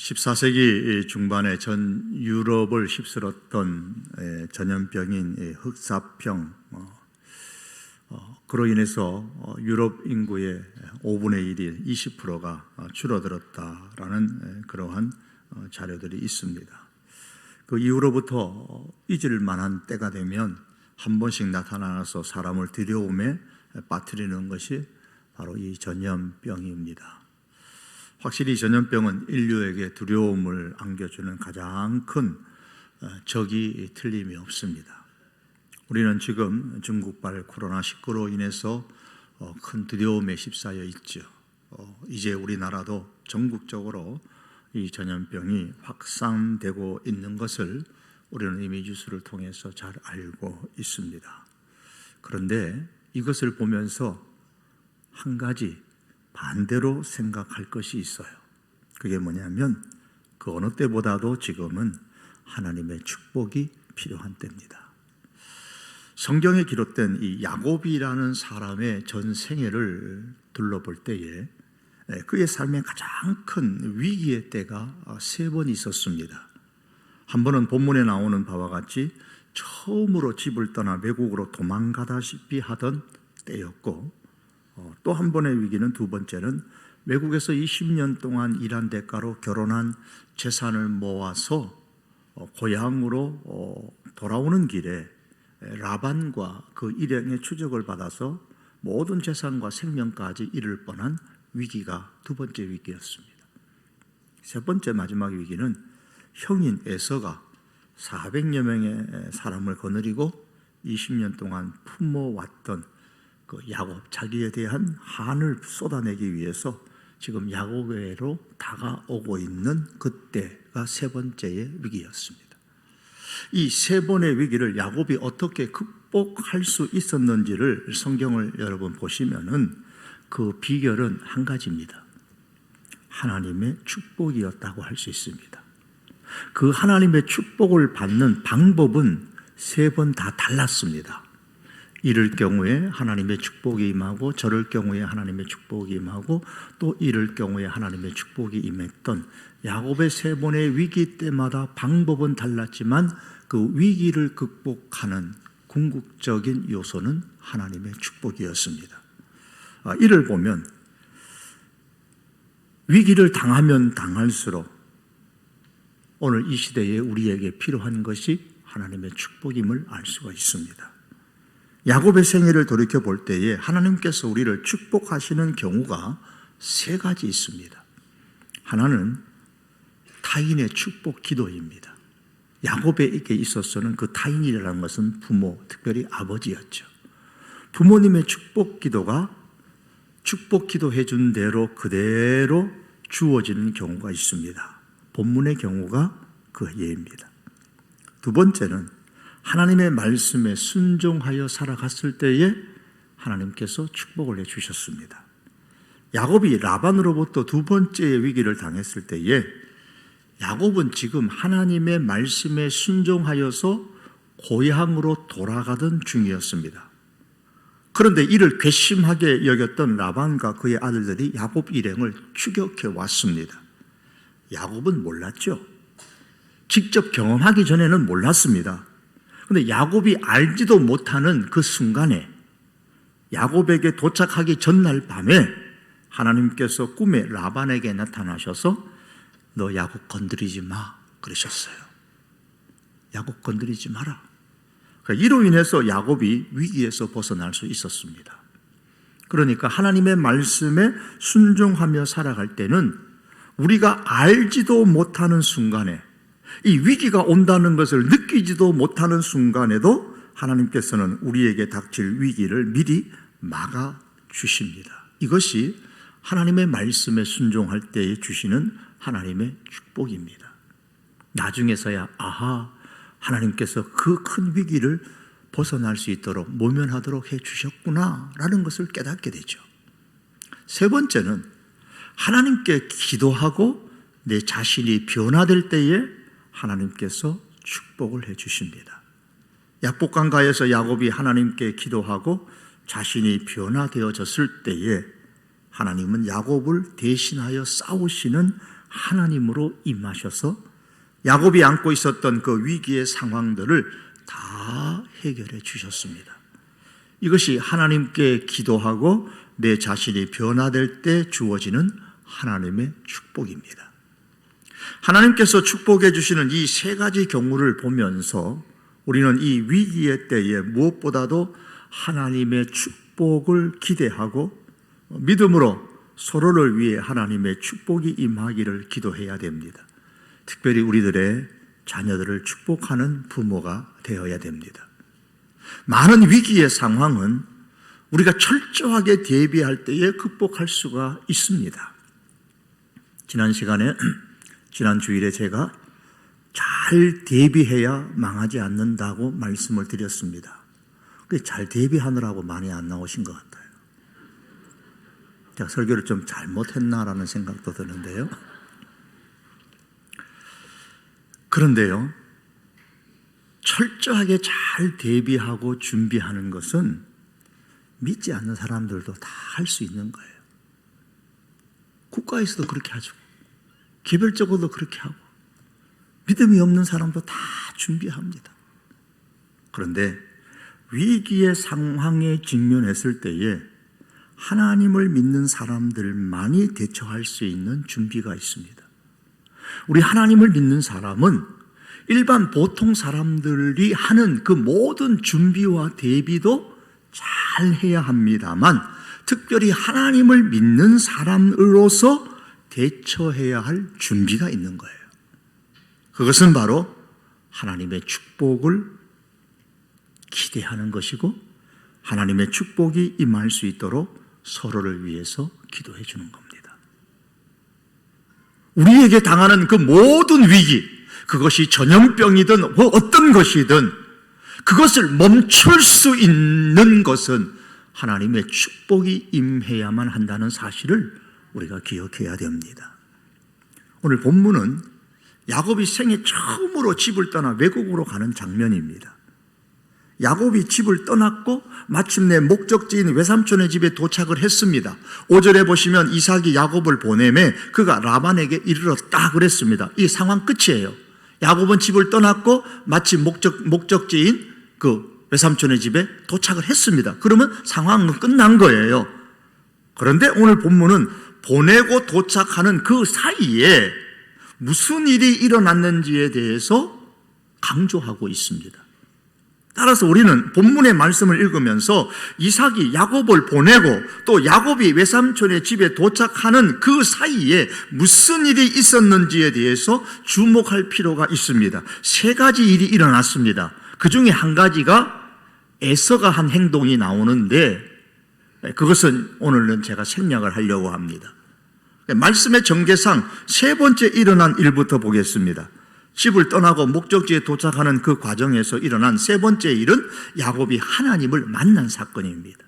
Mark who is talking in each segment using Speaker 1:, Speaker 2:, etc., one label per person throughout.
Speaker 1: 14세기 중반에 전 유럽을 휩쓸었던 전염병인 흑사병, 그로 인해서 유럽 인구의 5분의 1이 20%가 줄어들었다라는 그러한 자료들이 있습니다. 그 이후로부터 잊을 만한 때가 되면 한 번씩 나타나서 사람을 두려움에 빠뜨리는 것이 바로 이 전염병입니다. 확실히 전염병은 인류에게 두려움을 안겨주는 가장 큰 적이 틀림이 없습니다. 우리는 지금 중국발 코로나19로 인해서 큰 두려움에 휩싸여 있죠. 이제 우리나라도 전국적으로 이 전염병이 확산되고 있는 것을 우리는 이미 뉴스를 통해서 잘 알고 있습니다. 그런데 이것을 보면서 한 가지 반대로 생각할 것이 있어요. 그게 뭐냐면 그 어느 때보다도 지금은 하나님의 축복이 필요한 때입니다. 성경에 기록된 이 야곱이라는 사람의 전 생애를 둘러볼 때에 그의 삶의 가장 큰 위기의 때가 3번 있었습니다. 한 번은 본문에 나오는 바와 같이 처음으로 집을 떠나 외국으로 도망가다시피 하던 때였고, 또 한 번의 위기는 두 번째는 외국에서 20년 동안 일한 대가로 결혼한 재산을 모아서 고향으로 돌아오는 길에 라반과 그 일행의 추적을 받아서 모든 재산과 생명까지 잃을 뻔한 위기가 두 번째 위기였습니다. 세 번째 마지막 위기는 형인 에서가 400여 명의 사람을 거느리고 20년 동안 품어왔던 그 야곱, 자기에 대한 한을 쏟아내기 위해서 지금 야곱에게로 다가오고 있는 그때가 세 번째의 위기였습니다. 이 세 번의 위기를 야곱이 어떻게 극복할 수 있었는지를 성경을 여러분 보시면은 그 비결은 한 가지입니다. 하나님의 축복이었다고 할 수 있습니다. 그 하나님의 축복을 받는 방법은 세 번 다 달랐습니다. 이럴 경우에 하나님의 축복이 임하고, 저럴 경우에 하나님의 축복이 임하고, 또 이럴 경우에 하나님의 축복이 임했던 야곱의 세 번의 위기 때마다 방법은 달랐지만 그 위기를 극복하는 궁극적인 요소는 하나님의 축복이었습니다. 이를 보면 위기를 당하면 당할수록 오늘 이 시대에 우리에게 필요한 것이 하나님의 축복임을 알 수가 있습니다. 야곱의 생애를 돌이켜 볼 때에 하나님께서 우리를 축복하시는 경우가 세 가지 있습니다. 하나는 타인의 축복 기도입니다. 야곱에게 있어서는 그 타인이라는 것은 부모, 특별히 아버지였죠. 부모님의 축복 기도가 축복 기도해 준 대로 그대로 주어지는 경우가 있습니다. 본문의 경우가 그 예입니다. 두 번째는 하나님의 말씀에 순종하여 살아갔을 때에 하나님께서 축복을 해주셨습니다. 야곱이 라반으로부터 두 번째의 위기를 당했을 때에 야곱은 지금 하나님의 말씀에 순종하여서 고향으로 돌아가던 중이었습니다. 그런데 이를 괘씸하게 여겼던 라반과 그의 아들들이 야곱 일행을 추격해 왔습니다. 야곱은 몰랐죠. 직접 경험하기 전에는 몰랐습니다. 그런데 야곱이 알지도 못하는 그 순간에 야곱에게 도착하기 전날 밤에 하나님께서 꿈에 라반에게 나타나셔서 너 야곱 건드리지 마 그러셨어요. 야곱 건드리지 마라. 이로 인해서 야곱이 위기에서 벗어날 수 있었습니다. 그러니까 하나님의 말씀에 순종하며 살아갈 때는 우리가 알지도 못하는 순간에, 이 위기가 온다는 것을 느끼지도 못하는 순간에도 하나님께서는 우리에게 닥칠 위기를 미리 막아주십니다. 이것이 하나님의 말씀에 순종할 때에 주시는 하나님의 축복입니다. 나중에서야 하나님께서 그 큰 위기를 벗어날 수 있도록 모면하도록 해주셨구나 라는 것을 깨닫게 되죠. 세 번째는 하나님께 기도하고 내 자신이 변화될 때에 하나님께서 축복을 해주십니다. 약복강가에서 야곱이 하나님께 기도하고 자신이 변화되어졌을 때에 하나님은 야곱을 대신하여 싸우시는 하나님으로 임하셔서 야곱이 안고 있었던 그 위기의 상황들을 다 해결해 주셨습니다. 이것이 하나님께 기도하고 내 자신이 변화될 때 주어지는 하나님의 축복입니다. 하나님께서 축복해 주시는 이 세 가지 경우를 보면서 우리는 이 위기의 때에 무엇보다도 하나님의 축복을 기대하고 믿음으로 서로를 위해 하나님의 축복이 임하기를 기도해야 됩니다. 특별히 우리들의 자녀들을 축복하는 부모가 되어야 됩니다. 많은 위기의 상황은 우리가 철저하게 대비할 때에 극복할 수가 있습니다. 지난 주일에 제가 잘 대비해야 망하지 않는다고 말씀을 드렸습니다. 잘 대비하느라고 많이 안 나오신 것 같아요. 제가 설교를 좀 잘못했나라는 생각도 드는데요. 그런데요, 철저하게 잘 대비하고 준비하는 것은 믿지 않는 사람들도 다 할 수 있는 거예요. 국가에서도 그렇게 하죠. 개별적으로도 그렇게 하고 믿음이 없는 사람도 다 준비합니다. 그런데 위기의 상황에 직면했을 때에 하나님을 믿는 사람들만이 대처할 수 있는 준비가 있습니다. 우리 하나님을 믿는 사람은 일반 보통 사람들이 하는 그 모든 준비와 대비도 잘 해야 합니다만 특별히 하나님을 믿는 사람으로서 대처해야 할 준비가 있는 거예요. 그것은 바로 하나님의 축복을 기대하는 것이고 하나님의 축복이 임할 수 있도록 서로를 위해서 기도해 주는 겁니다. 우리에게 당하는 그 모든 위기, 그것이 전염병이든 어떤 것이든 그것을 멈출 수 있는 것은 하나님의 축복이 임해야만 한다는 사실을 우리가 기억해야 됩니다. 오늘 본문은 야곱이 생애 처음으로 집을 떠나 외국으로 가는 장면입니다. 야곱이 집을 떠났고 마침내 목적지인 외삼촌의 집에 도착을 했습니다. 5절에 보시면 이삭이 야곱을 보내매 그가 라반에게 이르렀다 그랬습니다. 이 상황 끝이에요. 야곱은 집을 떠났고 마침 목적지인 그 외삼촌의 집에 도착을 했습니다. 그러면 상황은 끝난 거예요. 그런데 오늘 본문은 보내고 도착하는 그 사이에 무슨 일이 일어났는지에 대해서 강조하고 있습니다. 따라서 우리는 본문의 말씀을 읽으면서 이삭이 야곱을 보내고 또 야곱이 외삼촌의 집에 도착하는 그 사이에 무슨 일이 있었는지에 대해서 주목할 필요가 있습니다. 세 가지 일이 일어났습니다. 그 중에 한 가지가 에서가 한 행동이 나오는데 그것은 오늘은 제가 생략을 하려고 합니다. 말씀의 전개상 세 번째 일어난 일부터 보겠습니다. 집을 떠나고 목적지에 도착하는 그 과정에서 일어난 세 번째 일은 야곱이 하나님을 만난 사건입니다.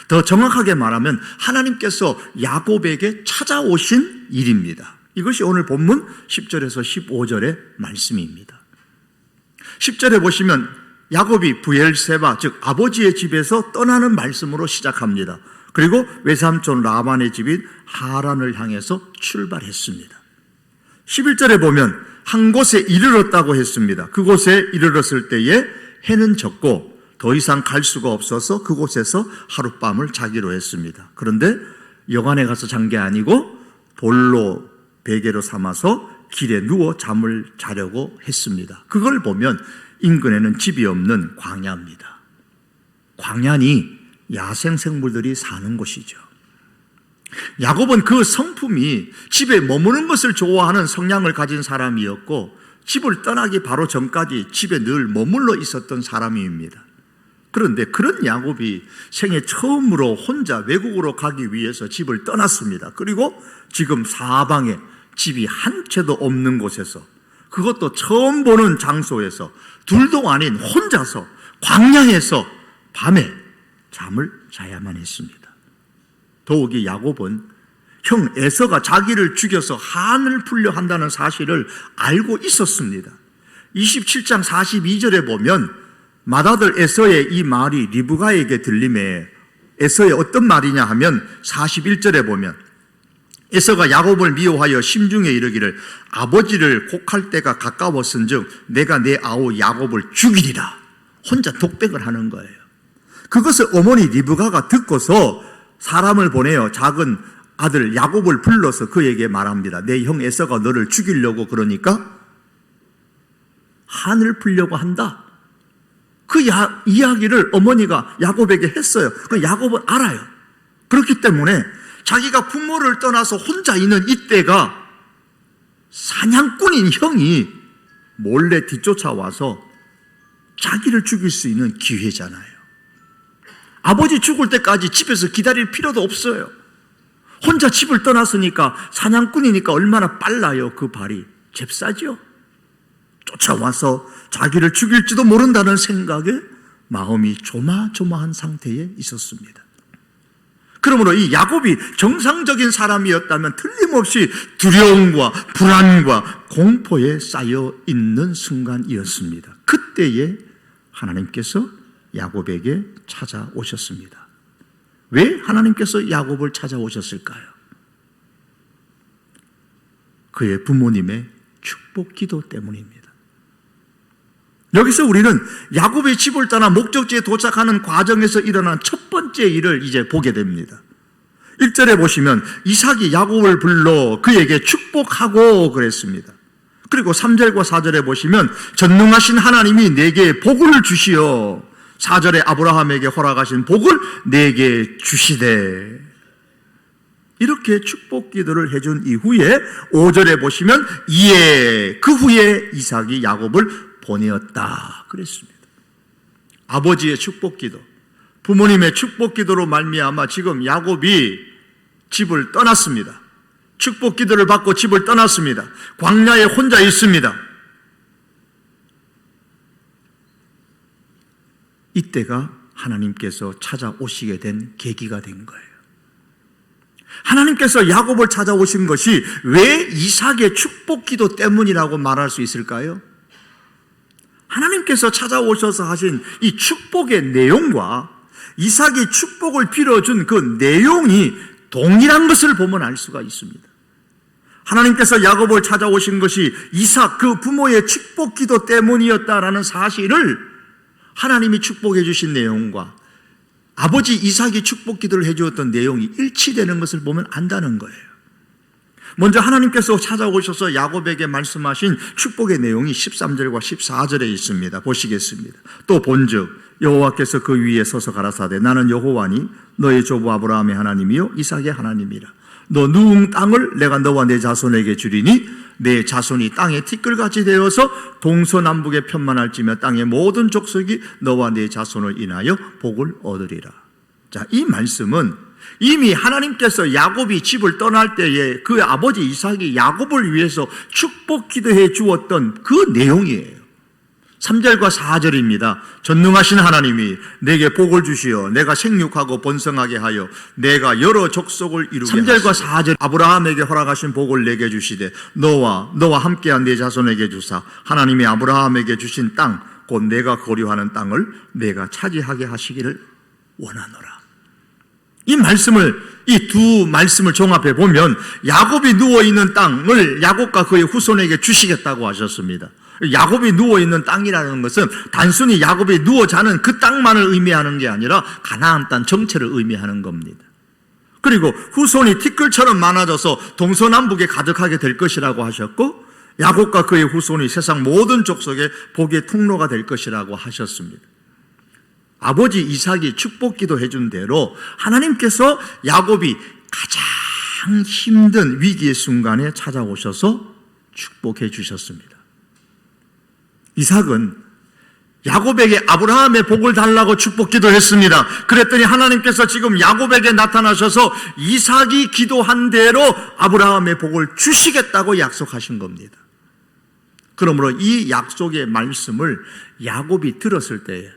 Speaker 1: 더 정확하게 말하면 하나님께서 야곱에게 찾아오신 일입니다. 이것이 오늘 본문 10절에서 15절의 말씀입니다. 10절에 보시면 야곱이 브엘세바 즉 아버지의 집에서 떠나는 말씀으로 시작합니다. 그리고 외삼촌 라반의 집인 하란을 향해서 출발했습니다. 11절에 보면 한 곳에 이르렀다고 했습니다. 그곳에 이르렀을 때에 해는 졌고 더 이상 갈 수가 없어서 그곳에서 하룻밤을 자기로 했습니다. 그런데 여관에 가서 잔 게 아니고 돌로 베개로 삼아서 길에 누워 잠을 자려고 했습니다. 그걸 보면 인근에는 집이 없는 광야입니다. 광야니 야생생물들이 사는 곳이죠. 야곱은 그 성품이 집에 머무는 것을 좋아하는 성향을 가진 사람이었고 집을 떠나기 바로 전까지 집에 늘 머물러 있었던 사람입니다. 그런데 그런 야곱이 생애 처음으로 혼자 외국으로 가기 위해서 집을 떠났습니다. 그리고 지금 사방에 집이 한 채도 없는 곳에서 그것도 처음 보는 장소에서 둘도 아닌 혼자서 광야에서 밤에 잠을 자야만 했습니다. 더욱이 야곱은 형 에서가 자기를 죽여서 한을 풀려 한다는 사실을 알고 있었습니다. 27장 42절에 보면 맏아들 에서의 이 말이 리브가에게 들림에 에서의 어떤 말이냐 하면 41절에 보면 에서가 야곱을 미워하여 심중에 이르기를 아버지를 곡할 때가 가까웠은즉 내가 내 아우 야곱을 죽이리라. 혼자 독백을 하는 거예요. 그것을 어머니 리브가가 듣고서 사람을 보내어 작은 아들 야곱을 불러서 그에게 말합니다. 내 형 에서가 너를 죽이려고 그러니까 한을 풀려고 한다. 그 이야기를 어머니가 야곱에게 했어요. 그 야곱은 알아요. 그렇기 때문에 자기가 부모를 떠나서 혼자 있는 이때가 사냥꾼인 형이 몰래 뒤쫓아와서 자기를 죽일 수 있는 기회잖아요. 아버지 죽을 때까지 집에서 기다릴 필요도 없어요. 혼자 집을 떠났으니까 사냥꾼이니까 얼마나 빨라요. 그 발이 잽싸죠. 쫓아와서 자기를 죽일지도 모른다는 생각에 마음이 조마조마한 상태에 있었습니다. 그러므로 이 야곱이 정상적인 사람이었다면 틀림없이 두려움과 불안과 공포에 쌓여 있는 순간이었습니다. 그때에 하나님께서 야곱에게 찾아오셨습니다. 왜 하나님께서 야곱을 찾아오셨을까요? 그의 부모님의 축복 기도 때문입니다. 여기서 우리는 야곱의 집을 떠나 목적지에 도착하는 과정에서 일어난 첫 번째 일을 이제 보게 됩니다. 1절에 보시면 이삭이 야곱을 불러 그에게 축복하고 그랬습니다. 그리고 3절과 4절에 보시면 전능하신 하나님이 내게 복을 주시어 4절에 아브라함에게 허락하신 복을 내게 주시되 이렇게 축복 기도를 해준 이후에 5절에 보시면 이에 그 후에 이삭이 야곱을 보내었다 그랬습니다. 아버지의 축복 기도, 부모님의 축복 기도로 말미암아 지금 야곱이 집을 떠났습니다. 축복 기도를 받고 집을 떠났습니다. 광야에 혼자 있습니다. 이때가 하나님께서 찾아오시게 된 계기가 된 거예요. 하나님께서 야곱을 찾아오신 것이 왜 이삭의 축복 기도 때문이라고 말할 수 있을까요? 하나님께서 찾아오셔서 하신 이 축복의 내용과 이삭이 축복을 빌어준 그 내용이 동일한 것을 보면 알 수가 있습니다. 하나님께서 야곱을 찾아오신 것이 이삭 그 부모의 축복 기도 때문이었다라는 사실을 하나님이 축복해 주신 내용과 아버지 이삭이 축복 기도를 해주었던 내용이 일치되는 것을 보면 안다는 거예요. 먼저 하나님께서 찾아오셔서 야곱에게 말씀하신 축복의 내용이 13절과 14절에 있습니다. 보시겠습니다. 또 본즉 여호와께서 그 위에 서서 가라사대 나는 여호와니 너의 조부 아브라함의 하나님이요 이삭의 하나님이라. 너 누운 땅을 내가 너와 내 자손에게 주리니 내 자손이 땅의 티끌같이 되어서 동서남북에 편만할지며 땅의 모든 족속이 너와 내 자손을 인하여 복을 얻으리라. 자, 이 말씀은 이미 하나님께서 야곱이 집을 떠날 때에 그 아버지 이삭이 야곱을 위해서 축복 기도해 주었던 그 내용이에요. 3절과 4절입니다. 전능하신 하나님이 내게 복을 주시어 내가 생육하고 번성하게 하여 내가 여러 족속을 이루게 하시고 3절과 4절 아브라함에게 허락하신 복을 내게 주시되 너와 함께한 내 자손에게 주사 하나님이 아브라함에게 주신 땅 곧 내가 거류하는 땅을 내가 차지하게 하시기를 원하노라. 이 두 말씀을 종합해 보면 야곱이 누워있는 땅을 야곱과 그의 후손에게 주시겠다고 하셨습니다. 야곱이 누워있는 땅이라는 것은 단순히 야곱이 누워 자는 그 땅만을 의미하는 게 아니라 가나안 땅 전체를 의미하는 겁니다. 그리고 후손이 티끌처럼 많아져서 동서남북에 가득하게 될 것이라고 하셨고 야곱과 그의 후손이 세상 모든 족속의 복의 통로가 될 것이라고 하셨습니다. 아버지 이삭이 축복 기도해 준 대로 하나님께서 야곱이 가장 힘든 위기의 순간에 찾아오셔서 축복해 주셨습니다. 이삭은 야곱에게 아브라함의 복을 달라고 축복 기도했습니다. 그랬더니 하나님께서 지금 야곱에게 나타나셔서 이삭이 기도한 대로 아브라함의 복을 주시겠다고 약속하신 겁니다. 그러므로 이 약속의 말씀을 야곱이 들었을 때에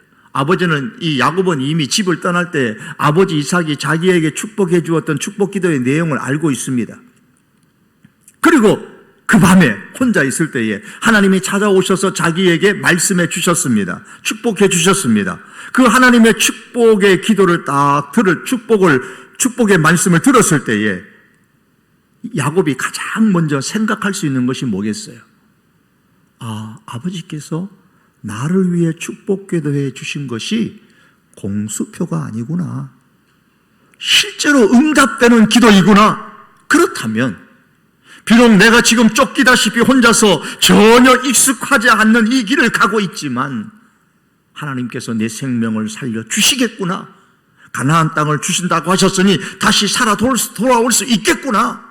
Speaker 1: 야곱은 이미 집을 떠날 때 아버지 이삭이 자기에게 축복해 주었던 축복 기도의 내용을 알고 있습니다. 그리고 그 밤에 혼자 있을 때에 하나님이 찾아오셔서 자기에게 말씀해 주셨습니다. 축복해 주셨습니다. 그 하나님의 축복의 기도를 축복의 말씀을 들었을 때에 야곱이 가장 먼저 생각할 수 있는 것이 뭐겠어요? 아버지께서 나를 위해 축복 기도해 주신 것이 공수표가 아니구나. 실제로 응답되는 기도이구나. 그렇다면 비록 내가 지금 쫓기다시피 혼자서 전혀 익숙하지 않는 이 길을 가고 있지만 하나님께서 내 생명을 살려주시겠구나. 가나안 땅을 주신다고 하셨으니 다시 살아 돌아올 수 있겠구나.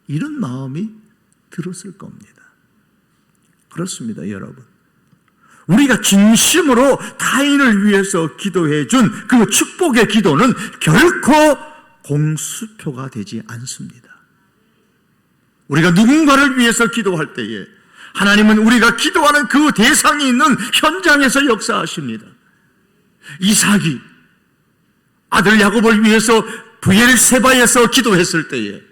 Speaker 1: 이런 마음이 들었을 겁니다. 그렇습니다, 여러분. 우리가 진심으로 타인을 위해서 기도해 준 그 축복의 기도는 결코 공수표가 되지 않습니다. 우리가 누군가를 위해서 기도할 때에 하나님은 우리가 기도하는 그 대상이 있는 현장에서 역사하십니다. 이삭이 아들 야곱을 위해서 브엘세바에서 기도했을 때에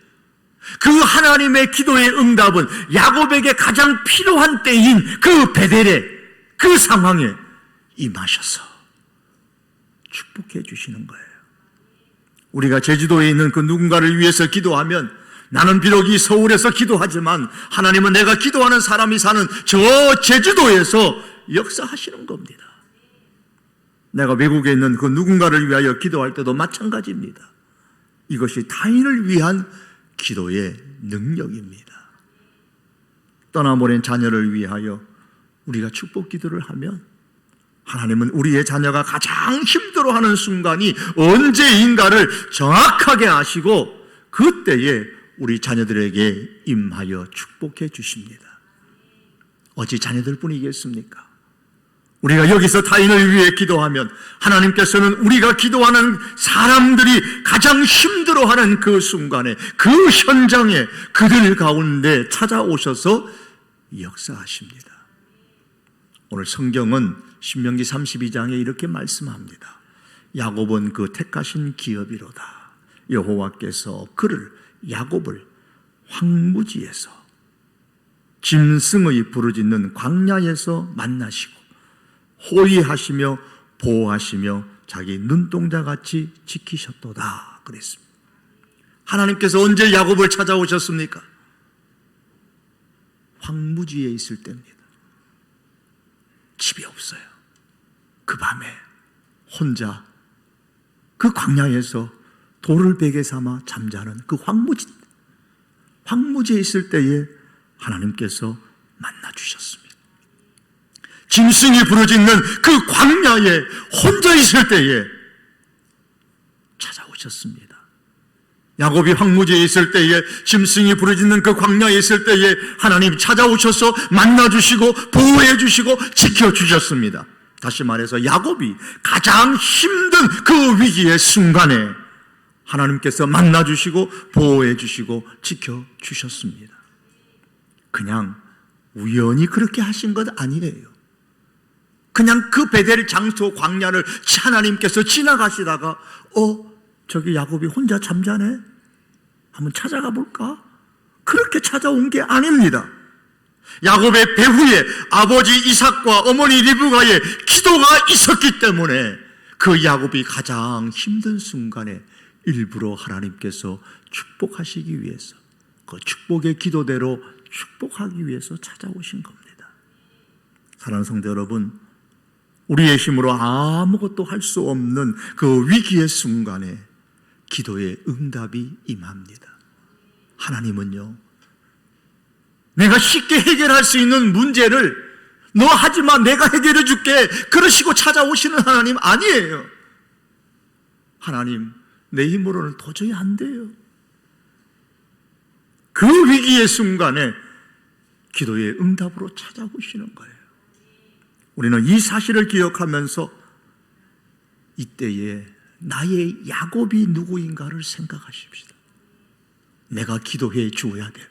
Speaker 1: 그 하나님의 기도의 응답은 야곱에게 가장 필요한 때인 그 베델의 그 상황에 임하셔서 축복해 주시는 거예요. 우리가 제주도에 있는 그 누군가를 위해서 기도하면 나는 비록 이 서울에서 기도하지만 하나님은 내가 기도하는 사람이 사는 저 제주도에서 역사하시는 겁니다. 내가 외국에 있는 그 누군가를 위하여 기도할 때도 마찬가지입니다. 이것이 타인을 위한 기도의 능력입니다. 떠나보낸 자녀를 위하여 우리가 축복 기도를 하면 하나님은 우리의 자녀가 가장 힘들어하는 순간이 언제인가를 정확하게 아시고 그때에 우리 자녀들에게 임하여 축복해 주십니다. 어찌 자녀들뿐이겠습니까? 우리가 여기서 타인을 위해 기도하면 하나님께서는 우리가 기도하는 사람들이 가장 힘들어하는 그 순간에 그 현장에 그들 가운데 찾아오셔서 역사하십니다. 오늘 성경은 신명기 32장에 이렇게 말씀합니다. 야곱은 그 택하신 기업이로다. 여호와께서 야곱을 황무지에서 짐승의 부르짖는 광야에서 만나시고 호위하시며 보호하시며 자기 눈동자같이 지키셨도다 그랬습니다. 하나님께서 언제 야곱을 찾아오셨습니까? 황무지에 있을 때입니다. 집이 없어요. 그 밤에 혼자 그 광야에서 돌을 베개 삼아 잠자는 그 황무지에 있을 때에 하나님께서 만나주셨습니다. 짐승이 부르짖는 그 광야에 혼자 있을 때에 찾아오셨습니다. 야곱이 황무지에 있을 때에 짐승이 부르짖는 그 광야에 있을 때에 하나님 찾아오셔서 만나주시고 보호해주시고 지켜주셨습니다. 다시 말해서 야곱이 가장 힘든 그 위기의 순간에 하나님께서 만나주시고 보호해주시고 지켜주셨습니다. 그냥 우연히 그렇게 하신 것 아니에요. 그냥 그 베델 장소 광야를 하나님께서 지나가시다가 저기 야곱이 혼자 잠자네? 한번 찾아가 볼까? 그렇게 찾아온 게 아닙니다. 야곱의 배후에 아버지 이삭과 어머니 리브가의 기도가 있었기 때문에 그 야곱이 가장 힘든 순간에 일부러 하나님께서 축복하시기 위해서 그 축복의 기도대로 축복하기 위해서 찾아오신 겁니다. 사랑하는 성도 여러분, 우리의 힘으로 아무것도 할 수 없는 그 위기의 순간에 기도의 응답이 임합니다. 하나님은요, 내가 쉽게 해결할 수 있는 문제를 너 하지마, 내가 해결해 줄게 그러시고 찾아오시는 하나님 아니에요. 하나님, 내 힘으로는 도저히 안 돼요. 그 위기의 순간에 기도의 응답으로 찾아오시는 거예요. 우리는 이 사실을 기억하면서 이때에 나의 야곱이 누구인가를 생각하십시다. 내가 기도해 주어야 될,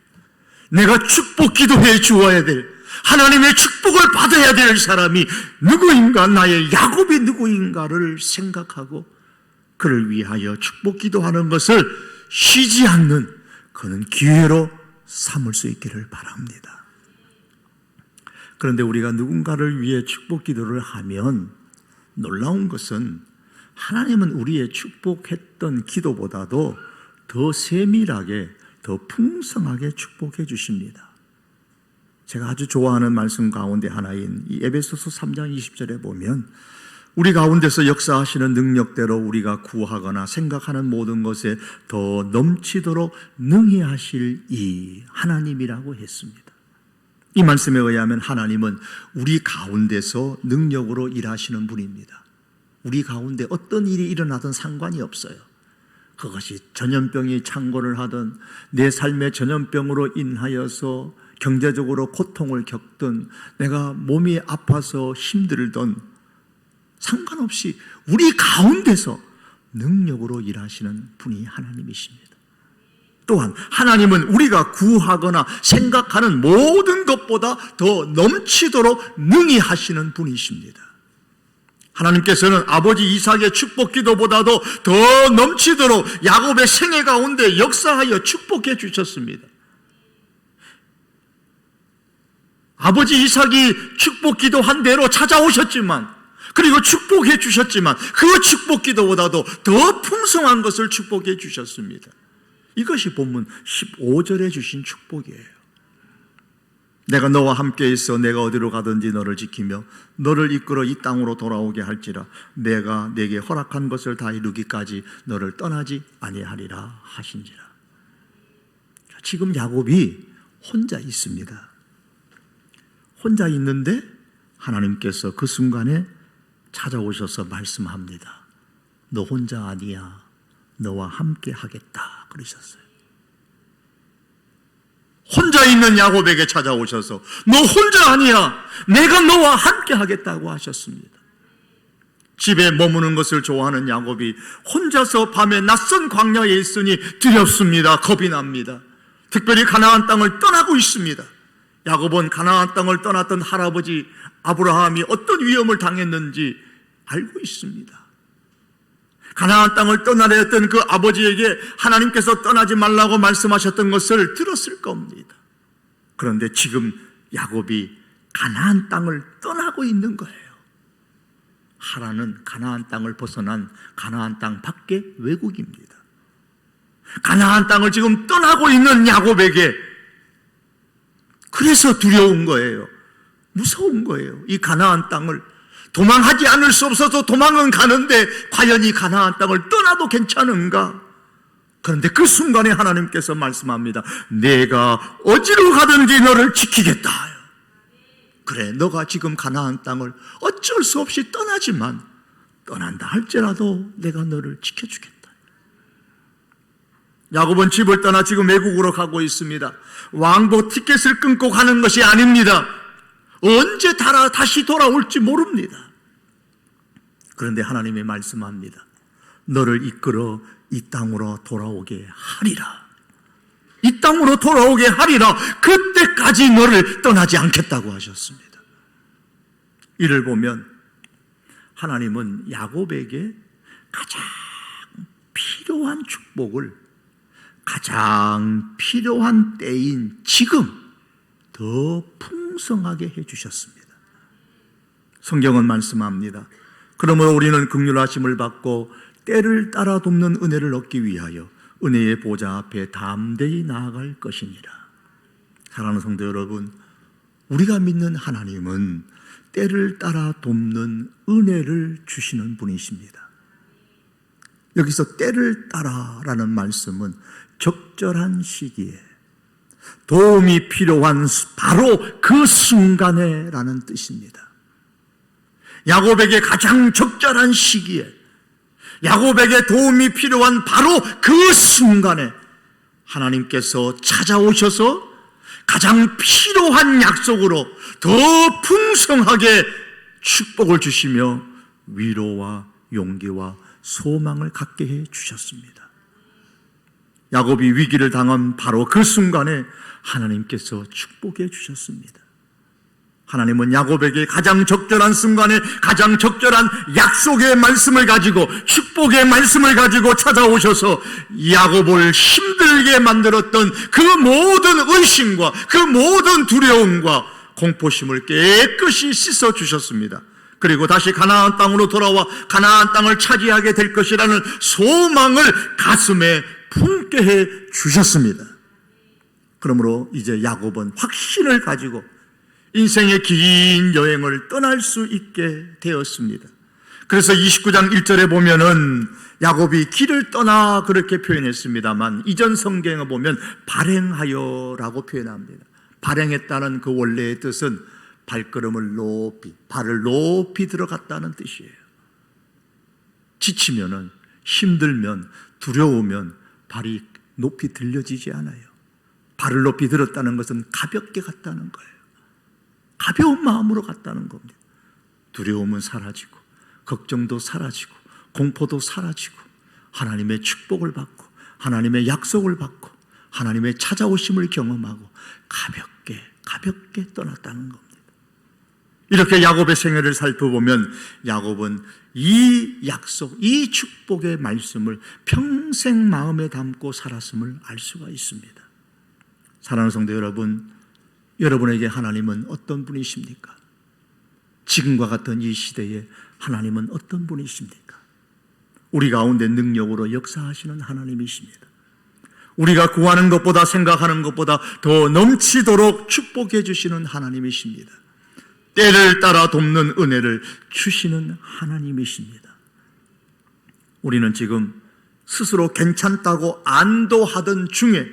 Speaker 1: 내가 축복 기도해 주어야 될, 하나님의 축복을 받아야 될 사람이 누구인가, 나의 야곱이 누구인가를 생각하고 그를 위하여 축복 기도하는 것을 쉬지 않는 그는 기회로 삼을 수 있기를 바랍니다. 그런데 우리가 누군가를 위해 축복 기도를 하면 놀라운 것은 하나님은 우리의 축복했던 기도보다도 더 세밀하게 더 풍성하게 축복해 주십니다. 제가 아주 좋아하는 말씀 가운데 하나인 이 에베소서 3장 20절에 보면 우리 가운데서 역사하시는 능력대로 우리가 구하거나 생각하는 모든 것에 더 넘치도록 능히 하실 이 하나님이라고 했습니다. 이 말씀에 의하면 하나님은 우리 가운데서 능력으로 일하시는 분입니다. 우리 가운데 어떤 일이 일어나든 상관이 없어요. 그것이 전염병이 창궐을 하든 내 삶의 전염병으로 인하여서 경제적으로 고통을 겪든 내가 몸이 아파서 힘들든 상관없이 우리 가운데서 능력으로 일하시는 분이 하나님이십니다. 또한 하나님은 우리가 구하거나 생각하는 모든 것보다 더 넘치도록 능히 하시는 분이십니다. 하나님께서는 아버지 이삭의 축복 기도보다도 더 넘치도록 야곱의 생애 가운데 역사하여 축복해 주셨습니다. 아버지 이삭이 축복 기도한 대로 찾아오셨지만, 그리고 축복해 주셨지만 그 축복 기도보다도 더 풍성한 것을 축복해 주셨습니다. 이것이 본문 15절에 주신 축복이에요. 내가 너와 함께 있어 내가 어디로 가든지 너를 지키며 너를 이끌어 이 땅으로 돌아오게 할지라 내가 내게 허락한 것을 다 이루기까지 너를 떠나지 아니하리라 하신지라. 지금 야곱이 혼자 있습니다. 혼자 있는데 하나님께서 그 순간에 찾아오셔서 말씀합니다. 너 혼자 아니야. 너와 함께 하겠다 그러셨어요. 혼자 있는 야곱에게 찾아오셔서 너 혼자 아니야. 내가 너와 함께 하겠다고 하셨습니다. 집에 머무는 것을 좋아하는 야곱이 혼자서 밤에 낯선 광야에 있으니 두렵습니다. 겁이 납니다. 특별히 가나안 땅을 떠나고 있습니다. 야곱은 가나안 땅을 떠났던 할아버지 아브라함이 어떤 위험을 당했는지 알고 있습니다. 가나안 땅을 떠나려 했던 그 아버지에게 하나님께서 떠나지 말라고 말씀하셨던 것을 들었을 겁니다. 그런데 지금 야곱이 가나안 땅을 떠나고 있는 거예요. 하란은 가나안 땅을 벗어난 가나안 땅 밖의 외국입니다. 가나안 땅을 지금 떠나고 있는 야곱에게 그래서 두려운 거예요. 무서운 거예요. 이 가나안 땅을 도망하지 않을 수 없어서 도망은 가는데 과연 이 가나안 땅을 떠나도 괜찮은가? 그런데 그 순간에 하나님께서 말씀합니다. 내가 어디로 가든지 너를 지키겠다. 그래, 너가 지금 가나안 땅을 어쩔 수 없이 떠나지만 떠난다 할지라도 내가 너를 지켜주겠다. 야곱은 집을 떠나 지금 외국으로 가고 있습니다. 왕복 티켓을 끊고 가는 것이 아닙니다. 언제 다시 돌아올지 모릅니다. 그런데 하나님이 말씀합니다. 너를 이끌어 이 땅으로 돌아오게 하리라. 이 땅으로 돌아오게 하리라. 그때까지 너를 떠나지 않겠다고 하셨습니다. 이를 보면 하나님은 야곱에게 가장 필요한 축복을 가장 필요한 때인 지금 더 풍성하게 해주셨습니다. 성경은 말씀합니다. 그러므로 우리는 긍휼하심을 받고 때를 따라 돕는 은혜를 얻기 위하여 은혜의 보좌 앞에 담대히 나아갈 것이니라. 사랑하는 성도 여러분, 우리가 믿는 하나님은 때를 따라 돕는 은혜를 주시는 분이십니다. 여기서 때를 따라라는 말씀은 적절한 시기에 도움이 필요한 바로 그 순간에 라는 뜻입니다. 야곱에게 가장 적절한 시기에 야곱에게 도움이 필요한 바로 그 순간에 하나님께서 찾아오셔서 가장 필요한 약속으로 더 풍성하게 축복을 주시며 위로와 용기와 소망을 갖게 해 주셨습니다. 야곱이 위기를 당한 바로 그 순간에 하나님께서 축복해 주셨습니다. 하나님은 야곱에게 가장 적절한 순간에 가장 적절한 약속의 말씀을 가지고 축복의 말씀을 가지고 찾아오셔서 야곱을 힘들게 만들었던 그 모든 의심과 그 모든 두려움과 공포심을 깨끗이 씻어 주셨습니다. 그리고 다시 가나안 땅으로 돌아와 가나안 땅을 차지하게 될 것이라는 소망을 가슴에 품게 해 주셨습니다. 그러므로 이제 야곱은 확신을 가지고 인생의 긴 여행을 떠날 수 있게 되었습니다. 그래서 29장 1절에 보면은 야곱이 길을 떠나 그렇게 표현했습니다만 이전 성경에 보면 발행하여라고 표현합니다. 발행했다는 그 원래의 뜻은 발걸음을 높이, 발을 높이 들어갔다는 뜻이에요. 지치면은, 힘들면, 두려우면 발이 높이 들려지지 않아요. 발을 높이 들었다는 것은 가볍게 갔다는 거예요. 가벼운 마음으로 갔다는 겁니다. 두려움은 사라지고, 걱정도 사라지고, 공포도 사라지고, 하나님의 축복을 받고, 하나님의 약속을 받고, 하나님의 찾아오심을 경험하고 가볍게 떠났다는 겁니다. 이렇게 야곱의 생애를 살펴보면 야곱은 이 약속, 이 축복의 말씀을 평생 마음에 담고 살았음을 알 수가 있습니다. 사랑하는 성도 여러분, 여러분에게 하나님은 어떤 분이십니까? 지금과 같은 이 시대에 하나님은 어떤 분이십니까? 우리 가운데 능력으로 역사하시는 하나님이십니다. 우리가 구하는 것보다 생각하는 것보다 더 넘치도록 축복해 주시는 하나님이십니다. 때를 따라 돕는 은혜를 주시는 하나님이십니다. 우리는 지금 스스로 괜찮다고 안도하던 중에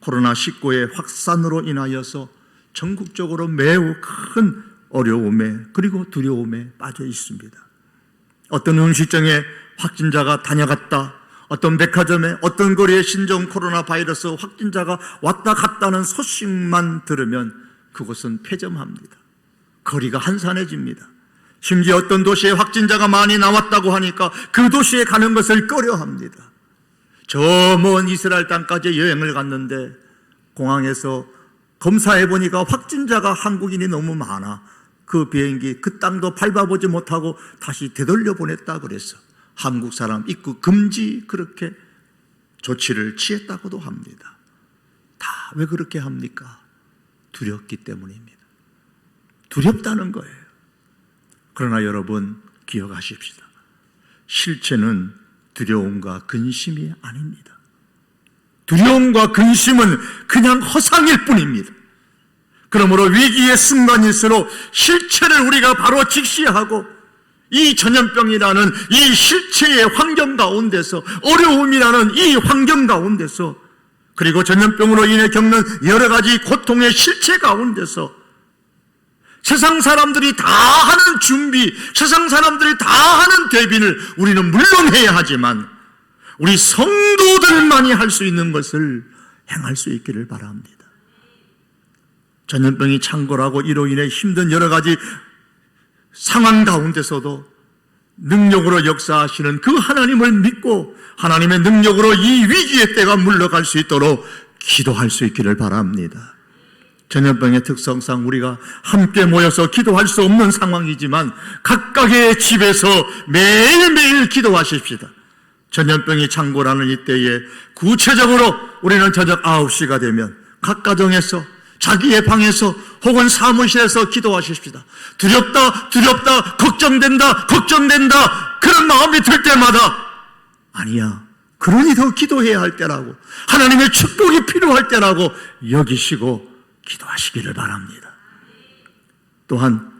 Speaker 1: 코로나19의 확산으로 인하여서 전국적으로 매우 큰 어려움에 그리고 두려움에 빠져 있습니다. 어떤 음식점에 확진자가 다녀갔다, 어떤 백화점에 어떤 거리에 신종 코로나 바이러스 확진자가 왔다 갔다는 소식만 들으면 그것은 폐점합니다. 거리가 한산해집니다. 심지어 어떤 도시에 확진자가 많이 나왔다고 하니까 그 도시에 가는 것을 꺼려합니다. 저 먼 이스라엘 땅까지 여행을 갔는데 공항에서 검사해보니까 확진자가 한국인이 너무 많아. 그 비행기 그 땅도 밟아보지 못하고 다시 되돌려 보냈다 그래서 한국 사람 입국 금지 그렇게 조치를 취했다고도 합니다. 다 왜 그렇게 합니까? 두렵기 때문입니다. 두렵다는 거예요. 그러나 여러분 기억하십시다. 실체는 두려움과 근심이 아닙니다. 두려움과 근심은 그냥 허상일 뿐입니다. 그러므로 위기의 순간일수록 실체를 우리가 바로 직시하고 이 전염병이라는 이 실체의 환경 가운데서, 어려움이라는 이 환경 가운데서, 그리고 전염병으로 인해 겪는 여러 가지 고통의 실체 가운데서 세상 사람들이 다 하는 준비, 세상 사람들이 다 하는 대비를 우리는 물론 해야 하지만 우리 성도들만이 할 수 있는 것을 행할 수 있기를 바랍니다. 전염병이 창궐하고 이로 인해 힘든 여러 가지 상황 가운데서도 능력으로 역사하시는 그 하나님을 믿고 하나님의 능력으로 이 위기의 때가 물러갈 수 있도록 기도할 수 있기를 바랍니다. 전염병의 특성상 우리가 함께 모여서 기도할 수 없는 상황이지만 각각의 집에서 매일매일 기도하십시다. 전염병이 창궐하는 이때에 구체적으로 우리는 저녁 9시가 되면 각 가정에서 자기의 방에서 혹은 사무실에서 기도하십시다. 두렵다, 걱정된다 그런 마음이 들 때마다 아니야, 그러니 더 기도해야 할 때라고, 하나님의 축복이 필요할 때라고 여기시고 기도하시기를 바랍니다. 또한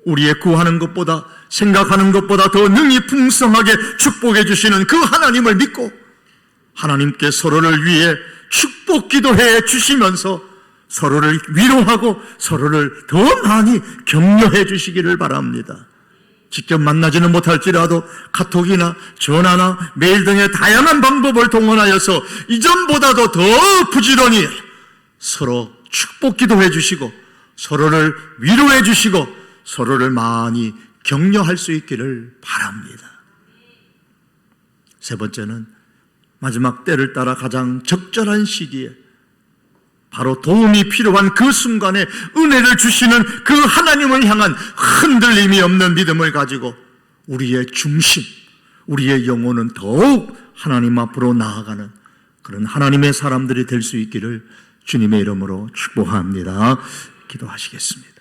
Speaker 1: 우리의 구하는 것보다 생각하는 것보다 더 능히 풍성하게 축복해 주시는 그 하나님을 믿고 하나님께 서로를 위해 축복 기도해 주시면서 서로를 위로하고 서로를 더 많이 격려해 주시기를 바랍니다. 직접 만나지는 못할지라도 카톡이나 전화나 메일 등의 다양한 방법을 동원하여서 이전보다도 더 부지런히 서로 축복 기도해 주시고 서로를 위로해 주시고 서로를 많이 격려할 수 있기를 바랍니다. 세 번째는 마지막 때를 따라 가장 적절한 시기에 바로 도움이 필요한 그 순간에 은혜를 주시는 그 하나님을 향한 흔들림이 없는 믿음을 가지고 우리의 중심, 우리의 영혼은 더욱 하나님 앞으로 나아가는 그런 하나님의 사람들이 될 수 있기를 주님의 이름으로 축복합니다. 기도하시겠습니다.